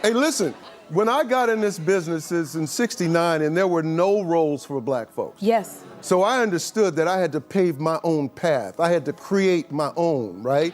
Hey, listen, when I got in this business is in '69 and there were no roles for black folks. Yes. So I understood that I had to pave my own path. I had to create my own, right?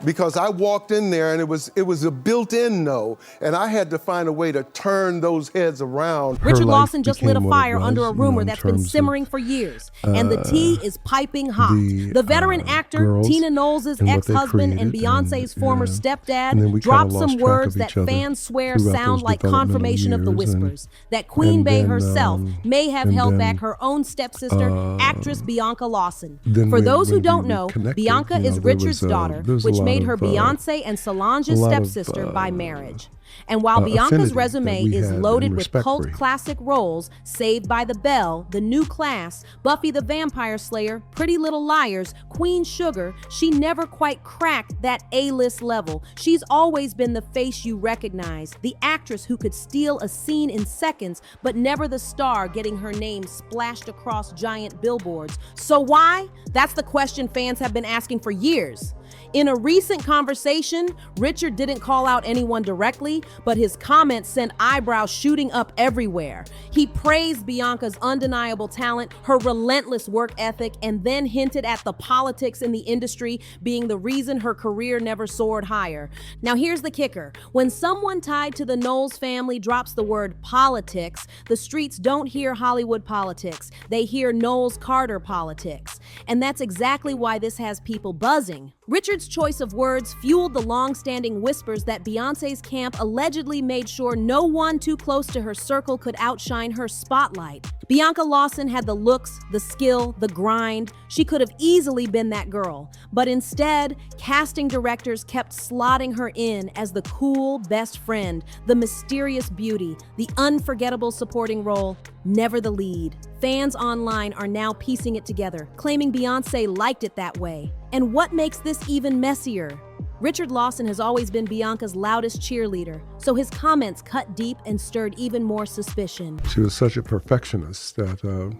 Because I walked in there and it was a built-in no, and I had to find a way to turn those heads around. Richard Lawson just lit a fire under a rumor that's been simmering for years, and the tea is piping hot. The veteran actor, Tina Knowles' ex-husband and Beyonce's former stepdad, dropped some words that fans swear sound like confirmation of the whispers, that Queen Bey herself may have held back her own stepsister, actress Bianca Lawson. For those who don't know, Bianca is Richard's daughter, which made her Beyonce and Solange's stepsister by marriage. And while Bianca's resume is loaded with cult classic roles, Saved by the Bell, The New Class, Buffy the Vampire Slayer, Pretty Little Liars, Queen Sugar, she never quite cracked that A-list level. She's always been the face you recognize, the actress who could steal a scene in seconds, but never the star getting her name splashed across giant billboards. So why? That's the question fans have been asking for years. In a recent conversation, Richard didn't call out anyone directly, but his comments sent eyebrows shooting up everywhere. He praised Bianca's undeniable talent, her relentless work ethic, and then hinted at the politics in the industry being the reason her career never soared higher. Now here's the kicker. When someone tied to the Knowles family drops the word politics, the streets don't hear Hollywood politics. They hear Knowles-Carter politics. And that's exactly why this has people buzzing. Richard's choice of words fueled the long-standing whispers that Beyonce's camp allegedly made sure no one too close to her circle could outshine her spotlight. Bianca Lawson had the looks, the skill, the grind. She could have easily been that girl. But instead, casting directors kept slotting her in as the cool best friend, the mysterious beauty, the unforgettable supporting role, never the lead. Fans online are now piecing it together, claiming Beyonce liked it that way. And what makes this even messier? Richard Lawson has always been Bianca's loudest cheerleader, so his comments cut deep and stirred even more suspicion. She was such a perfectionist that,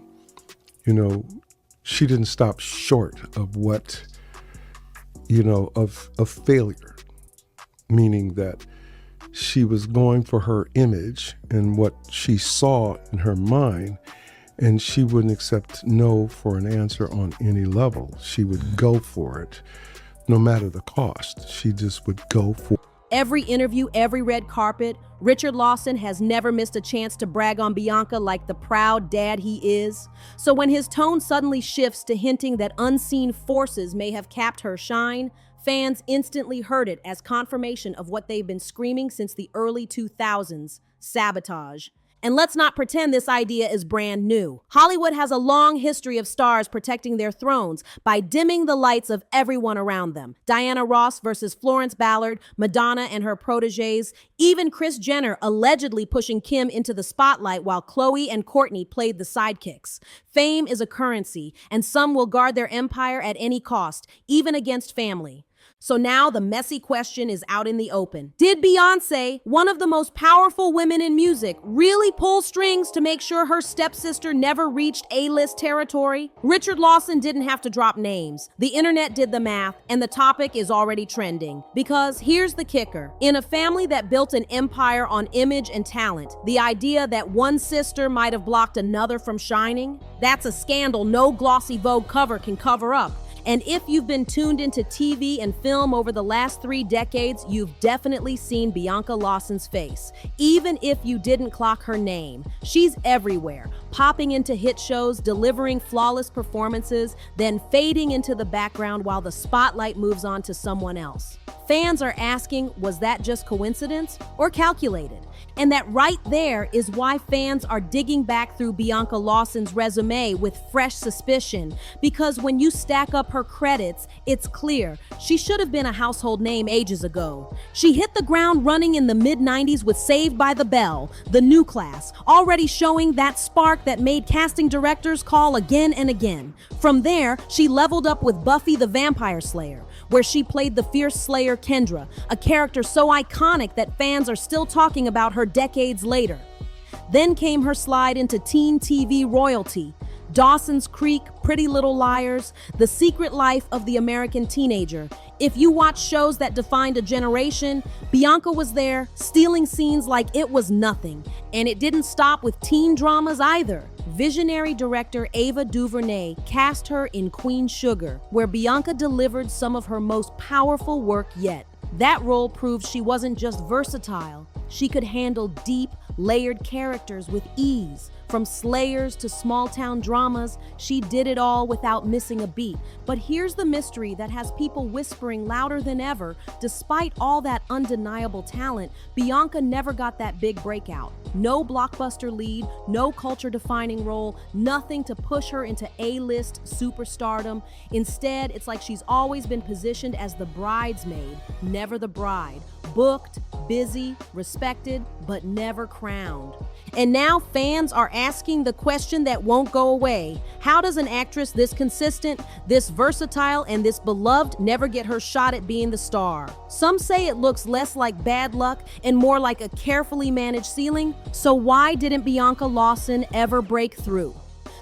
she didn't stop short of what, of failure, meaning that she was going for her image and what she saw in her mind, and she wouldn't accept no for an answer on any level. She would go for it, no matter the cost. She just would go for it. Every interview, every red carpet, Richard Lawson has never missed a chance to brag on Bianca like the proud dad he is. So when his tone suddenly shifts to hinting that unseen forces may have capped her shine, fans instantly heard it as confirmation of what they've been screaming since the early 2000s, sabotage. And let's not pretend this idea is brand new. Hollywood has a long history of stars protecting their thrones by dimming the lights of everyone around them. Diana Ross versus Florence Ballard, Madonna and her proteges, even Kris Jenner allegedly pushing Kim into the spotlight while Khloe and Kourtney played the sidekicks. Fame is a currency, and some will guard their empire at any cost, even against family. So now the messy question is out in the open. Did Beyonce, one of the most powerful women in music, really pull strings to make sure her stepsister never reached A-list territory? Richard Lawson didn't have to drop names. The internet did the math, and the topic is already trending. Because here's the kicker. In a family that built an empire on image and talent, the idea that one sister might have blocked another from shining, that's a scandal no glossy Vogue cover can cover up. And if you've been tuned into TV and film over the last 3 decades, you've definitely seen Bianca Lawson's face. Even if you didn't clock her name, she's everywhere, popping into hit shows, delivering flawless performances, then fading into the background while the spotlight moves on to someone else. Fans are asking, was that just coincidence or calculated? And that right there is why fans are digging back through Bianca Lawson's resume with fresh suspicion. Because when you stack up her credits, it's clear she should have been a household name ages ago. She hit the ground running in the mid-90s with Saved by the Bell, The New Class, already showing that spark that made casting directors call again and again. From there, she leveled up with Buffy the Vampire Slayer, where she played the fierce slayer Kendra, a character so iconic that fans are still talking about her decades later. Then came her slide into teen TV royalty, Dawson's Creek, Pretty Little Liars, The Secret Life of the American Teenager. If you watch shows that defined a generation, Bianca was there, stealing scenes like it was nothing. And it didn't stop with teen dramas either. Visionary director Ava DuVernay cast her in Queen Sugar, where Bianca delivered some of her most powerful work yet. That role proved she wasn't just versatile. She could handle deep, layered characters with ease. From slayers to small-town dramas, she did it all without missing a beat. But here's the mystery that has people whispering louder than ever. Despite all that undeniable talent, Bianca never got that big breakout. No blockbuster lead, no culture-defining role, nothing to push her into A-list superstardom. Instead, it's like she's always been positioned as the bridesmaid, never the bride. Booked, busy, respected, but never crowned. And now fans are asking the question that won't go away. How does an actress this consistent, this versatile, and this beloved never get her shot at being the star? Some say it looks less like bad luck and more like a carefully managed ceiling. So why didn't Bianca Lawson ever break through?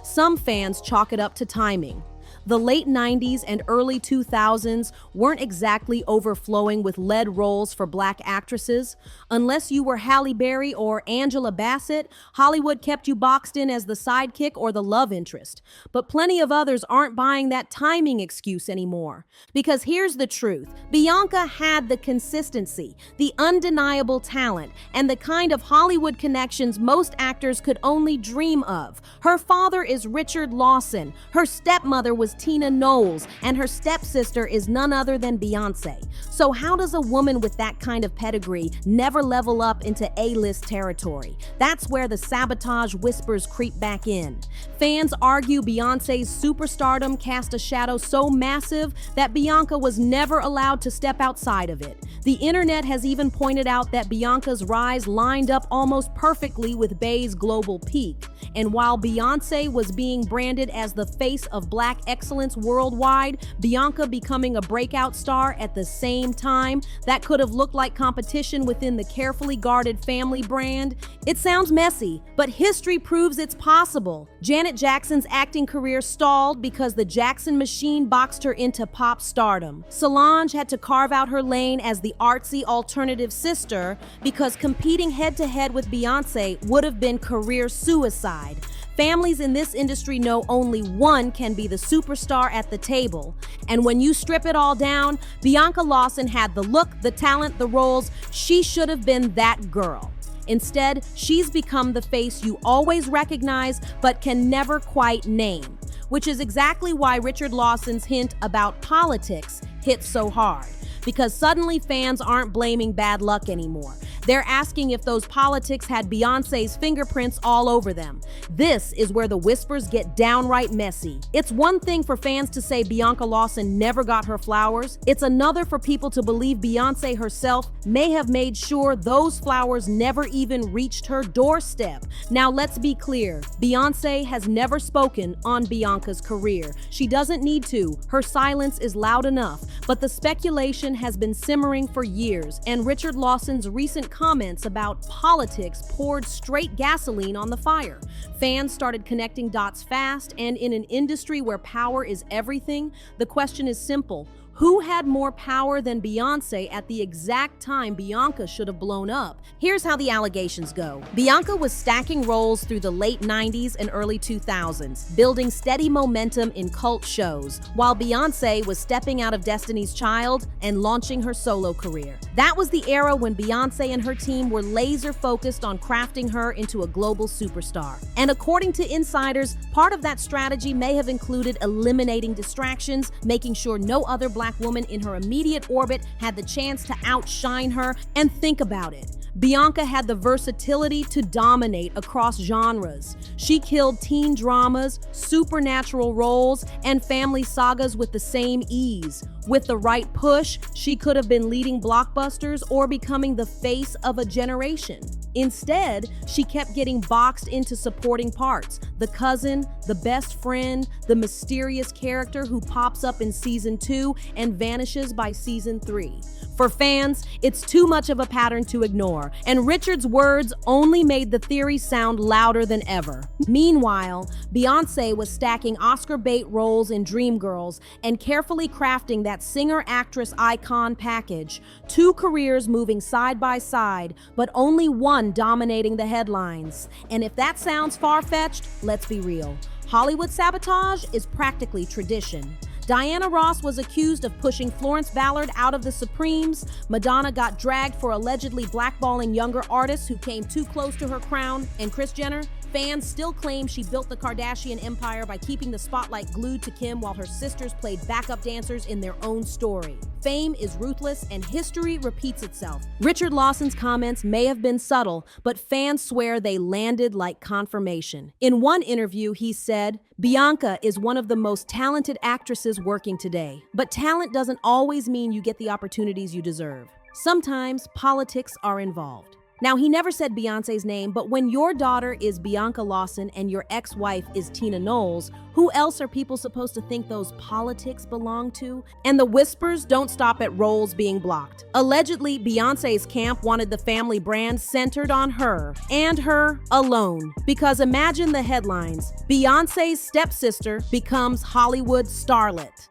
Some fans chalk it up to timing. The late 90s and early 2000s weren't exactly overflowing with lead roles for Black actresses. Unless you were Halle Berry or Angela Bassett, Hollywood kept you boxed in as the sidekick or the love interest. But plenty of others aren't buying that timing excuse anymore. Because here's the truth, Bianca had the consistency, the undeniable talent, and the kind of Hollywood connections most actors could only dream of. Her father is Richard Lawson, her stepmother was Tina Knowles, and her stepsister is none other than Beyonce. So how does a woman with that kind of pedigree never level up into A-list territory? That's where the sabotage whispers creep back in. Fans argue Beyonce's superstardom cast a shadow so massive that Bianca was never allowed to step outside of it. The internet has even pointed out that Bianca's rise lined up almost perfectly with Bey's global peak. And while Beyonce was being branded as the face of Black excellence worldwide, Bianca becoming a breakout star at the same time, that could have looked like competition within the carefully guarded family brand. It sounds messy, but history proves it's possible. Janet Jackson's acting career stalled because the Jackson machine boxed her into pop stardom. Solange had to carve out her lane as the artsy alternative sister because competing head-to-head with Beyonce would have been career suicide. Families in this industry know only one can be the superstar at the table. And when you strip it all down, Bianca Lawson had the look, the talent, the roles. She should have been that girl. Instead, she's become the face you always recognize but can never quite name, which is exactly why Richard Lawson's hint about politics hit so hard. Because suddenly fans aren't blaming bad luck anymore. They're asking if those politics had Beyonce's fingerprints all over them. This is where the whispers get downright messy. It's one thing for fans to say Bianca Lawson never got her flowers. It's another for people to believe Beyonce herself may have made sure those flowers never even reached her doorstep. Now let's be clear, Beyonce has never spoken on Bianca's career. She doesn't need to. Her silence is loud enough. But the speculation has been simmering for years, and Richard Lawson's recent comments about politics poured straight gasoline on the fire. Fans started connecting dots fast, and in an industry where power is everything, the question is simple. Who had more power than Beyonce at the exact time Bianca should have blown up? Here's how the allegations go. Bianca was stacking roles through the late 90s and early 2000s, building steady momentum in cult shows, while Beyonce was stepping out of Destiny's Child and launching her solo career. That was the era when Beyonce and her team were laser focused on crafting her into a global superstar. And according to insiders, part of that strategy may have included eliminating distractions, making sure no other Black woman in her immediate orbit had the chance to outshine her. And think about it. Bianca had the versatility to dominate across genres. She killed teen dramas, supernatural roles, and family sagas with the same ease. With the right push, she could have been leading blockbusters or becoming the face of a generation. Instead, she kept getting boxed into supporting parts. The cousin, the best friend, the mysterious character who pops up in season 2 and vanishes by season 3. For fans, it's too much of a pattern to ignore, and Richard's words only made the theory sound louder than ever. Meanwhile, Beyonce was stacking Oscar bait roles in Dreamgirls and carefully crafting that singer-actress icon package, two careers moving side by side, but only one dominating the headlines. And if that sounds far-fetched, let's be real. Hollywood sabotage is practically tradition. Diana Ross was accused of pushing Florence Ballard out of the Supremes. Madonna got dragged for allegedly blackballing younger artists who came too close to her crown. And Kris Jenner? Fans still claim she built the Kardashian empire by keeping the spotlight glued to Kim while her sisters played backup dancers in their own story. Fame is ruthless and history repeats itself. Richard Lawson's comments may have been subtle, but fans swear they landed like confirmation. In one interview, he said, "Bianca is one of the most talented actresses working today. But talent doesn't always mean you get the opportunities you deserve. Sometimes politics are involved." Now, he never said Beyonce's name, but when your daughter is Bianca Lawson and your ex-wife is Tina Knowles, who else are people supposed to think those politics belong to? And the whispers don't stop at roles being blocked. Allegedly, Beyonce's camp wanted the family brand centered on her, and her alone. Because imagine the headlines: Beyonce's stepsister becomes Hollywood starlet.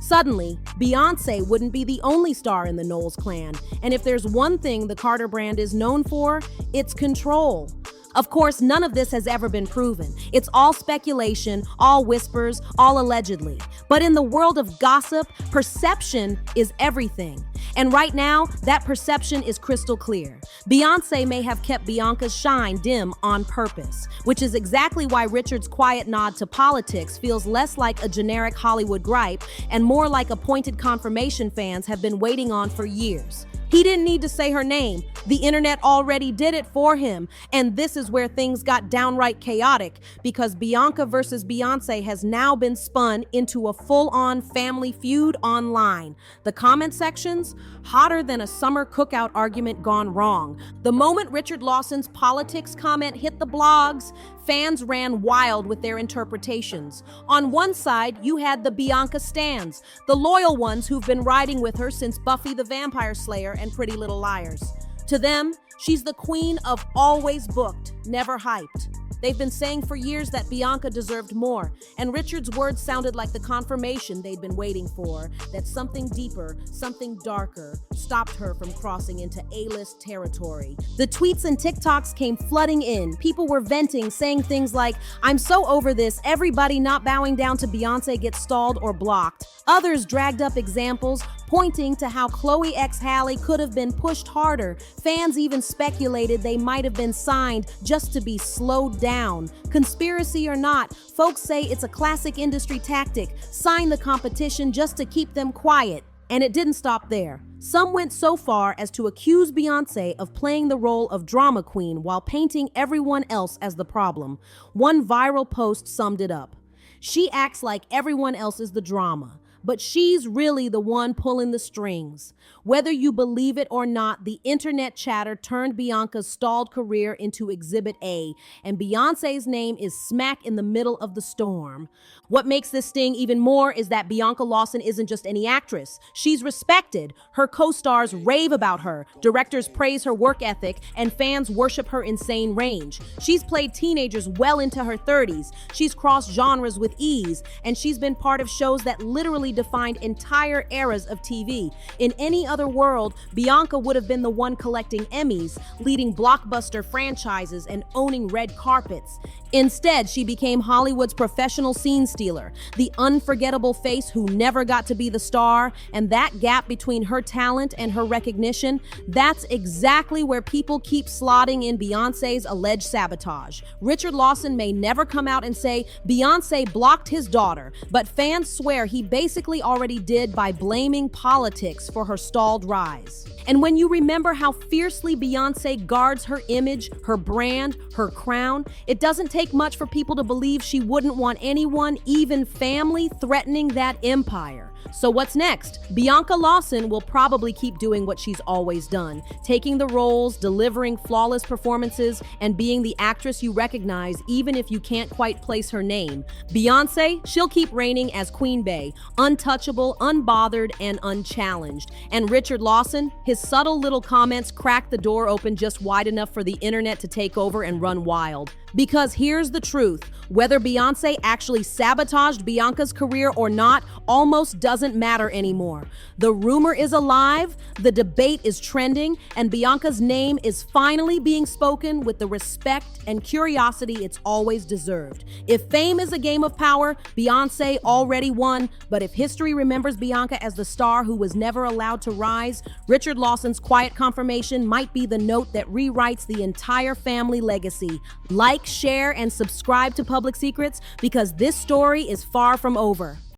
Suddenly, Beyonce wouldn't be the only star in the Knowles clan, and if there's one thing the Carter brand is known for, it's control. Of course, none of this has ever been proven. It's all speculation, all whispers, all allegedly. But in the world of gossip, perception is everything. And right now, that perception is crystal clear. Beyonce may have kept Bianca's shine dim on purpose, which is exactly why Richard's quiet nod to politics feels less like a generic Hollywood gripe and more like a pointed confirmation fans have been waiting on for years. He didn't need to say her name. The internet already did it for him. And this is where things got downright chaotic because Bianca versus Beyonce has now been spun into a full-on family feud online. The comment sections, hotter than a summer cookout argument gone wrong. The moment Richard Lawson's politics comment hit the blogs, fans ran wild with their interpretations. On one side, you had the Bianca stans, the loyal ones who've been riding with her since Buffy the Vampire Slayer and Pretty Little Liars. To them, she's the queen of always booked, never hyped. They've been saying for years that Bianca deserved more, and Richard's words sounded like the confirmation they'd been waiting for, that something deeper, something darker, stopped her from crossing into A-list territory. The tweets and TikToks came flooding in. People were venting, saying things like, "I'm so over this, everybody not bowing down to Beyonce gets stalled or blocked." Others dragged up examples, pointing to how Chloe x Halle could have been pushed harder. Fans even speculated they might have been signed just to be slowed down. Conspiracy or not, folks say it's a classic industry tactic. Sign the competition just to keep them quiet. And it didn't stop there. Some went so far as to accuse Beyonce of playing the role of drama queen while painting everyone else as the problem. One viral post summed it up. "She acts like everyone else is the drama, but she's really the one pulling the strings." Whether you believe it or not, the internet chatter turned Bianca's stalled career into Exhibit A, and Beyonce's name is smack in the middle of the storm. What makes this sting even more is that Bianca Lawson isn't just any actress. She's respected. Her co-stars rave about her, directors praise her work ethic, and fans worship her insane range. She's played teenagers well into her 30s. She's crossed genres with ease, and she's been part of shows that literally defined entire eras of TV. In any other world, Bianca would have been the one collecting Emmys, leading blockbuster franchises, and owning red carpets. Instead, she became Hollywood's professional scene stealer, the unforgettable face who never got to be the star, and that gap between her talent and her recognition, that's exactly where people keep slotting in Beyonce's alleged sabotage. Richard Lawson may never come out and say Beyonce blocked his daughter, but fans swear he basically already did by blaming politics for her stalled rise. And when you remember how fiercely Beyonce guards her image, her brand, her crown, it doesn't take much for people to believe she wouldn't want anyone, even family, threatening that empire. So what's next? Bianca Lawson will probably keep doing what she's always done, taking the roles, delivering flawless performances, and being the actress you recognize even if you can't quite place her name. Beyonce, she'll keep reigning as Queen Bey, untouchable, unbothered, and unchallenged. And Richard Lawson, his subtle little comments crack the door open just wide enough for the internet to take over and run wild. Because here's the truth, whether Beyonce actually sabotaged Bianca's career or not almost doesn't matter anymore. The rumor is alive, the debate is trending, and Bianca's name is finally being spoken with the respect and curiosity it's always deserved. If fame is a game of power, Beyonce already won, but if history remembers Bianca as the star who was never allowed to rise, Richard Lawson's quiet confirmation might be the note that rewrites the entire family legacy. Like, share, and subscribe to Public Secrets because this story is far from over.